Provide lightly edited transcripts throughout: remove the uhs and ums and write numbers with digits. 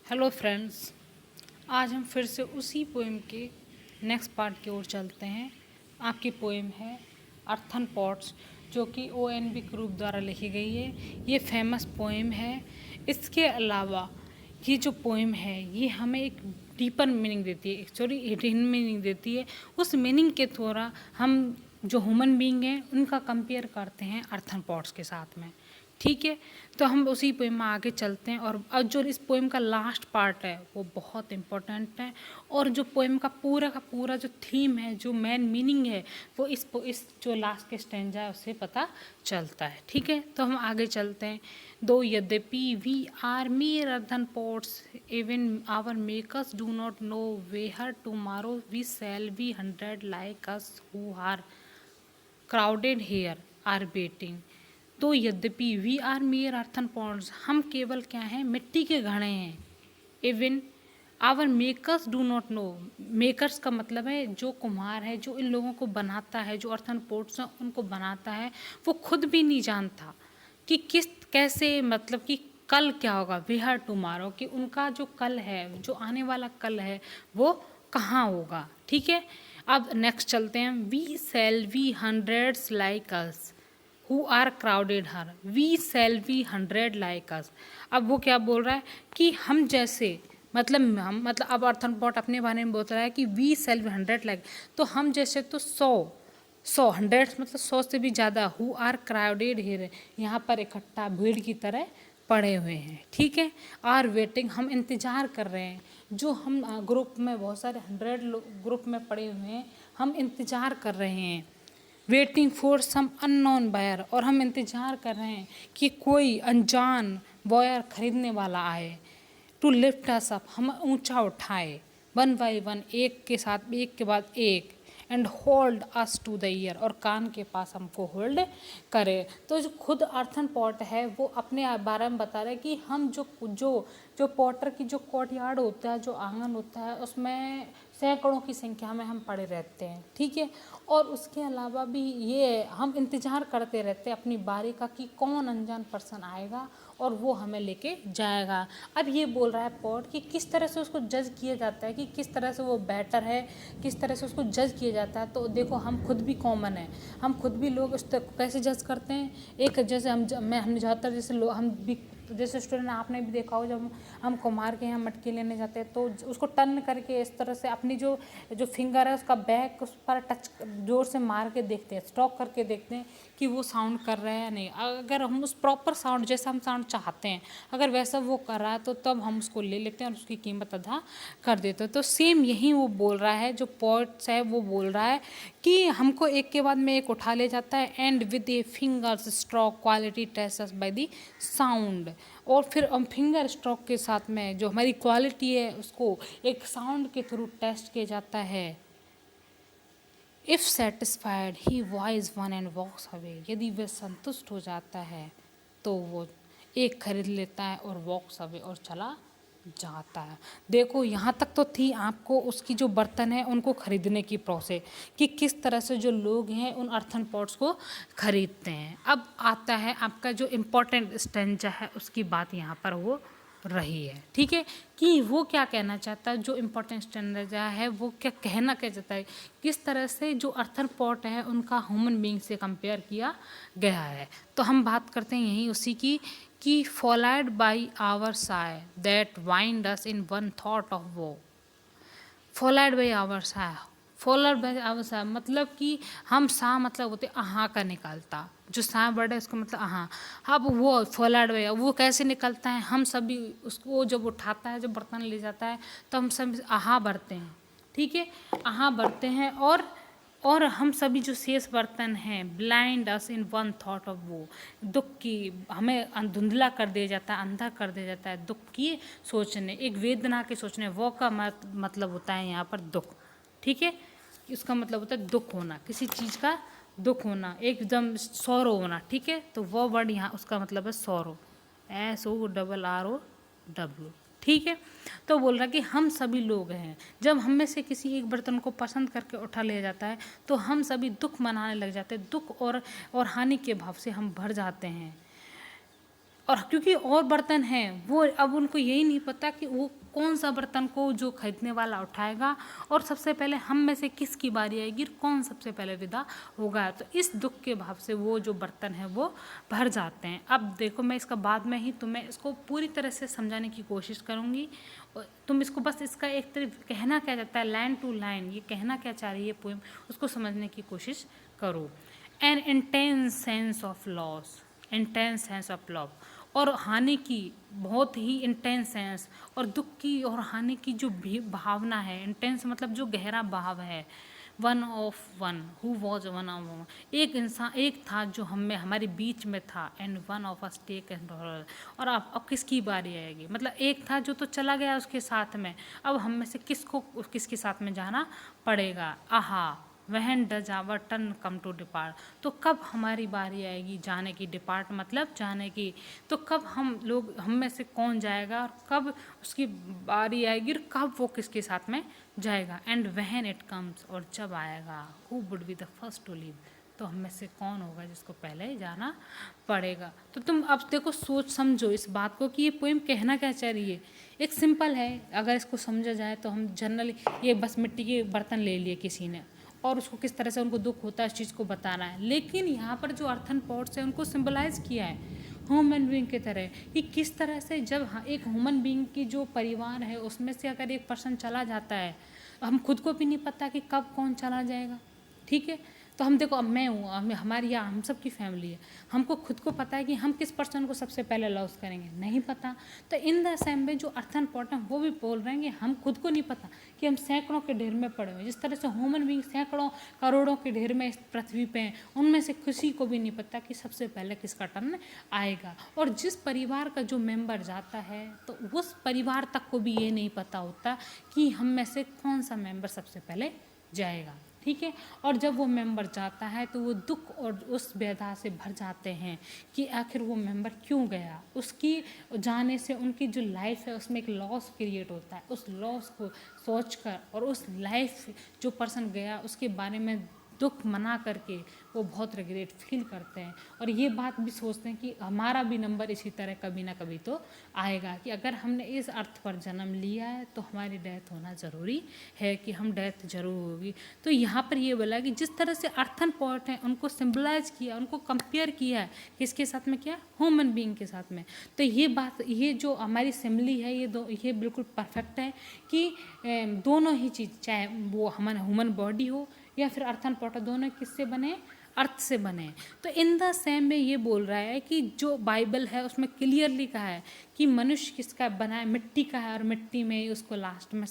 Hello friends, आज हम फिर से उसी पोएम के नेक्स्ट पार्ट की ओर चलते हैं। आपकी पोएम है अर्थन पॉट्स, जो कि ONV ग्रुप द्वारा लिखी गई है। ये फेमस पोएम है। इसके अलावा ये जो पोएम है ये हमें एक डीपर मीनिंग देती है, एक्चुअली हिडन मीनिंग देती है। उस मीनिंग के द्वारा हम जो ह्यूमन बीइंग हैं उनका कंपेयर करते हैं अर्थन पॉट्स के साथ में। ठीक है, तो हम उसी पोएम में आगे चलते हैं। और अब जो इस पोएम का लास्ट पार्ट है वो बहुत इम्पोर्टेंट है, और जो पोएम का पूरा जो थीम है, जो मेन मीनिंग है, वो इस जो लास्ट के स्टैंजा है उससे पता चलता है। ठीक है, तो हम आगे चलते हैं। दो यद्यपि we are mere earthen pots, even our makers do not know where tomorrow we shall be 100 like us who are crowded here are waiting। तो यद्यपि we are mere earthen ponds, हम केवल क्या हैं, मिट्टी के घड़े हैं। Even our makers do not know, makers का मतलब है जो कुम्हार है, जो इन लोगों को बनाता है, जो अर्थन पॉट्स हैं उनको बनाता है, वो खुद भी नहीं जानता कि किस कैसे, मतलब कि कल क्या होगा, वी आर टुमारो, कि उनका जो कल है, जो आने वाला कल है, वो कहाँ होगा। ठीक है, अब नेक्स्ट चलते हैं। We sell we hundreds like us who are crowded here, we sell we 100 like us. अब वो क्या बोल रहा है कि हम जैसे, मतलब अब अर्थन पॉट अपने बारे में बोल रहा है कि वी सेल वी 100 लाइक, तो हम जैसे तो 100 100 मतलब 100 से भी ज़्यादा, हु आर क्राउडेड हियर, यहाँ पर इकट्ठा भीड़ की तरह पड़े हुए हैं। ठीक है, आर वेटिंग, हम इंतज़ार कर रहे हैं। जो हम ग्रुप में बहुत सारे 100 लोग ग्रुप में पड़े हुए हैं, हम इंतज़ार कर रहे हैं। Waiting for some unknown buyer, और हम इंतज़ार कर रहे हैं कि कोई अनजान बॉयर खरीदने वाला आए। टू लिफ्ट अस अप, हम ऊंचा उठाए। वन बाई वन, एक के साथ एक के बाद एक। And hold us to the ear, और कान के पास हमको होल्ड करे। तो जो खुद अर्थन पॉट है वो अपने बारे में बता रहे हैं कि हम जो जो जो पॉटर की जो कोर्टयार्ड होता है, जो आंगन होता है, उसमें सैकड़ों की संख्या में हम पड़े रहते हैं। ठीक है, और उसके अलावा भी ये हम इंतज़ार करते रहते हैं अपनी बारी का कि कौन अनजान पर्सन आएगा और वो हमें लेके जाएगा। अब ये बोल रहा है पॉट कि किस तरह से उसको जज किया जाता है, कि किस तरह से वो बेटर है, किस तरह से उसको जज किया जाता है। तो देखो, हम खुद भी कॉमन है, हम खुद भी लोग उस तक कैसे जज करते हैं। एक जैसे हम ज़्यादातर जैसे लोग, हम भी जैसे स्टूडेंट, आपने भी देखा हो, जब हम कुम्हार के यहाँ मटकी लेने जाते हैं तो उसको टर्न करके इस तरह से अपनी जो जो फिंगर है उसका बैक उस पर टच जोर से मार के देखते हैं, स्टॉप करके देखते हैं कि वो साउंड कर रहा है या नहीं। अगर हम उस प्रॉपर साउंड, जैसा हम साउंड चाहते हैं, अगर वैसा वो कर रहा है तो तब हम उसको ले लेते हैं और उसकी कीमत अदा कर देते हैं। तो सेम यही वो बोल रहा है, जो पॉट्स है वो बोल रहा है कि हमको एक के बाद में एक उठा ले जाता है। And with a fingers stroke quality test by the sound, और फिर हम फिंगर स्ट्रोक के साथ में जो हमारी क्वालिटी है उसको एक साउंड के थ्रू टेस्ट किया जाता है। If satisfied he voice one and walks away, यदि वह संतुष्ट हो जाता है तो वो एक खरीद लेता है और वॉक्स अवे, और चला जाता है। देखो, यहाँ तक तो थी आपको उसकी जो बर्तन है उनको खरीदने की प्रोसेस, कि किस तरह से जो लोग हैं उन अर्थन पॉट्स को खरीदते हैं। अब आता है आपका जो इम्पोर्टेंट स्टेंजा है, उसकी बात यहाँ पर हो रही है। ठीक है, कि वो क्या कहना चाहता है, जो इम्पोर्टेंट स्टेंजा है वो क्या कहना चाहता है, किस तरह से जो अर्थन पॉट है उनका ह्यूमन बीइंग से कंपेयर किया गया है। तो हम बात करते हैं यहीं उसी की, कि followed by our say that wind us in one thought of वो। Followed by our say, followed by our say मतलब कि हम सा मतलब होते अहाँ का निकलता, जो सा वर्ड है उसका मतलब अहाँ। अब वो फॉलोड बाई, वो कैसे निकलता है, हम सभी उसको जब उठाता है, जब बर्तन ले जाता है तो हम सब अहाँ भरते हैं। ठीक है, अहाँ भरते हैं, और हम सभी जो शेष बर्तन हैं, blind us in one thought of वो, दुख की हमें धुंधला कर दिया जाता है, अंधा कर दिया जाता है दुख की सोचने, एक वेदना के सोचने। वो का मतलब होता है यहाँ पर दुख। ठीक है, इसका मतलब होता है दुख होना, किसी चीज़ का दुख होना, एकदम सौरो होना। ठीक है, तो वो वर्ड यहाँ उसका मतलब है सौरो, SORROW। ठीक है, तो बोल रहा कि हम सभी लोग हैं, जब हम में से किसी एक बर्तन को पसंद करके उठा लिया जाता है तो हम सभी दुख मनाने लग जाते हैं, दुख और हानि के भाव से हम भर जाते हैं। और क्योंकि और बर्तन हैं, वो अब उनको यही नहीं पता कि वो कौन सा बर्तन को जो खरीदने वाला उठाएगा और सबसे पहले हम में से किसकी बारी आएगी और कौन सबसे पहले विदा होगा। तो इस दुख के भाव से वो जो बर्तन है वो भर जाते हैं। अब देखो, मैं इसका बाद में ही तुम्हें इसको पूरी तरह से समझाने की कोशिश करूँगी। तुम इसको बस इसका एक तरह कहना क्या चाहता है, लाइन टू लाइन ये कहना क्या चाह रही है पोएम, उसको समझने की कोशिश करो। N intense sense of loss, intense sense of love, और हानि की बहुत ही इंटेंस सेंस, और दुख की और हानि की जो भी भावना है, इंटेंस मतलब जो गहरा भाव है। One of one who was one of one, एक इंसान एक था जो हमें हमारे बीच में था। And one of us take and, और अब किसकी बारी आएगी, मतलब एक था जो तो चला गया उसके साथ में, अब हम में से किसको किसके साथ में जाना पड़ेगा। Aha when does our turn come to depart, तो कब हमारी बारी आएगी जाने की, डिपार्ट मतलब जाने की, तो कब हम लोग हम में से कौन जाएगा और कब उसकी बारी आएगी और कब वो किसके साथ में जाएगा। एंड वहन इट कम्स, और जब आएगा, who would be the first to leave, तो हम में से कौन होगा जिसको पहले जाना पड़ेगा। तो तुम अब देखो, सोच समझो इस बात को कि ये पोएम कहना क्या चाह रही है। एक सिंपल है, अगर इसको समझा जाए तो हम जनरली ये बस मिट्टी के बर्तन ले लिए किसी ने और उसको किस तरह से उनको दुख होता है इस चीज़ को बताना है, लेकिन यहाँ पर जो अर्थन पॉट्स है उनको सिंबलाइज किया है ह्यूमन बीइंग की तरह, कि किस तरह से जब एक ह्यूमन बीइंग की जो परिवार है उसमें से अगर एक पर्सन चला जाता है, हम खुद को भी नहीं पता कि कब कौन चला जाएगा। ठीक है, तो हम देखो, अब मैं हूँ, हमारी या हम सब की फैमिली है, हमको खुद को पता है कि हम किस पर्सन को सबसे पहले लॉस करेंगे, नहीं पता। तो इन द सेम वे जो अर्थन पॉट है वो भी बोल रहे हैं कि हम खुद को नहीं पता कि हम सैकड़ों के ढेर में पड़े हुए, जिस तरह से ह्यूमन बीइंग सैकड़ों करोड़ों के ढेर में इस पृथ्वी पे हैं, उनमें से किसी को भी नहीं पता कि सबसे पहले किसका टर्न आएगा। और जिस परिवार का जो मेंबर जाता है तो उस परिवार तक को भी ये नहीं पता होता कि हम में से कौन सा मेंबर सबसे पहले जाएगा। ठीक है, और जब वो मेंबर जाता है तो वो दुख और उस व्यथा से भर जाते हैं कि आखिर वो मेंबर क्यों गया, उसकी जाने से उनकी जो लाइफ है उसमें एक लॉस क्रिएट होता है। उस लॉस को सोचकर और उस लाइफ जो पर्सन गया उसके बारे में दुख मना करके वो बहुत रिग्रेट फील करते हैं, और ये बात भी सोचते हैं कि हमारा भी नंबर इसी तरह कभी ना कभी तो आएगा, कि अगर हमने इस अर्थ पर जन्म लिया है तो हमारी डेथ होना ज़रूरी है, कि हम डेथ जरूर होगी। तो यहाँ पर ये बोला कि जिस तरह से अर्थन पॉइंट हैं उनको सिम्बलाइज किया, उनको कंपेयर किया है किसके साथ में, किया ह्यूमन बीइंग के साथ में। तो ये बात, ये जो हमारी सिमिली है ये बिल्कुल परफेक्ट है कि दोनों ही चीज़, चाहे वो हमारा ह्यूमन बॉडी हो या फिर अर्थन पॉट, दोनों किससे बने, अर्थ से बने। तो इन द सेम में ये बोल रहा है कि जो बाइबल है उसमें क्लियरली कहा है कि मनुष्य किसका बना है, मिट्टी का है, और मिट्टी में ही उसको लास्ट में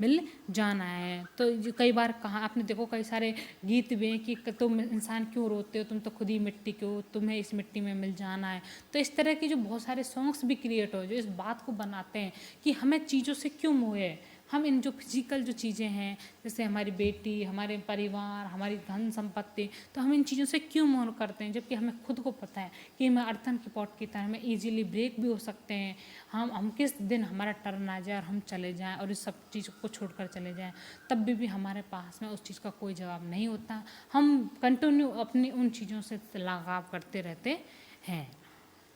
मिल जाना है। तो कई बार कहा आपने, देखो कई सारे गीत भी हैं कि तुम इंसान क्यों रोते हो, तुम तो खुद ही मिट्टी के हो, तुम्हें इस मिट्टी में मिल जाना है। तो इस तरह के जो बहुत सारे सॉन्ग्स भी क्रिएट हो जो इस बात को बनाते हैं कि हमें चीज़ों से क्यों मोह है। हम इन जो फिजिकल जो चीज़ें हैं, जैसे हमारी बेटी, हमारे परिवार, हमारी धन संपत्ति, तो हम इन चीज़ों से क्यों मोह करते हैं, जबकि हमें खुद को पता है कि हम अर्थन की पॉट की तरह हमें ईजिली ब्रेक भी हो सकते हैं। हम किस दिन हमारा टर्न आ जाए और हम चले जाएं और इस सब चीज़ों को छोड़कर चले जाएं, तब भी हमारे पास में उस चीज़ का कोई जवाब नहीं होता। हम कंटिन्यू अपनी उन चीज़ों से लगाव करते रहते हैं।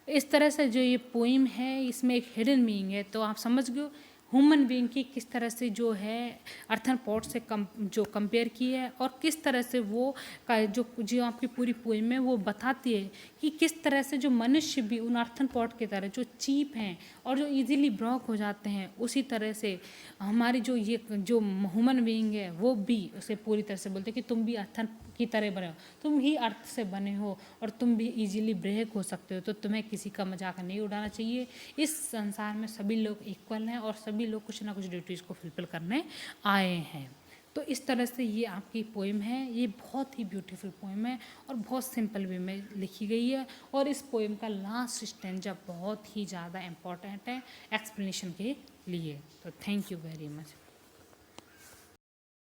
इस तरह से जो ये पोइम है इसमें एक हिडन मीनिंग है। तो आप समझ गए ह्यूमन बीइंग की किस तरह से जो है अर्थन पॉट से जो कंपेयर की है, और किस तरह से वो का जो आपकी पूरी पोइम में वो बताती है कि किस तरह से जो मनुष्य भी उन अर्थन पॉट की तरह जो चीप हैं और जो इजीली ब्रॉक हो जाते हैं, उसी तरह से हमारी जो ये जो ह्यूमन बीइंग है वो भी उसे पूरी तरह से बोलते हैं कि तुम भी अर्थन की तरह बने हो, तुम ही अर्थ से बने हो और तुम भी इजीली ब्रेक हो सकते हो। तो तुम्हें किसी का मजाक नहीं उड़ाना चाहिए। इस संसार में सभी लोग इक्वल हैं और सभी लोग कुछ ना कुछ ड्यूटीज़ को फुलफिल करने आए हैं। तो इस तरह से ये आपकी पोइम है, ये बहुत ही ब्यूटीफुल पोइम है और बहुत सिंपल वे में लिखी गई है। और इस पोइम का लास्ट स्टैंजा बहुत ही ज़्यादा इम्पॉर्टेंट है एक्सप्लेनेशन के लिए। तो थैंक यू वेरी मच।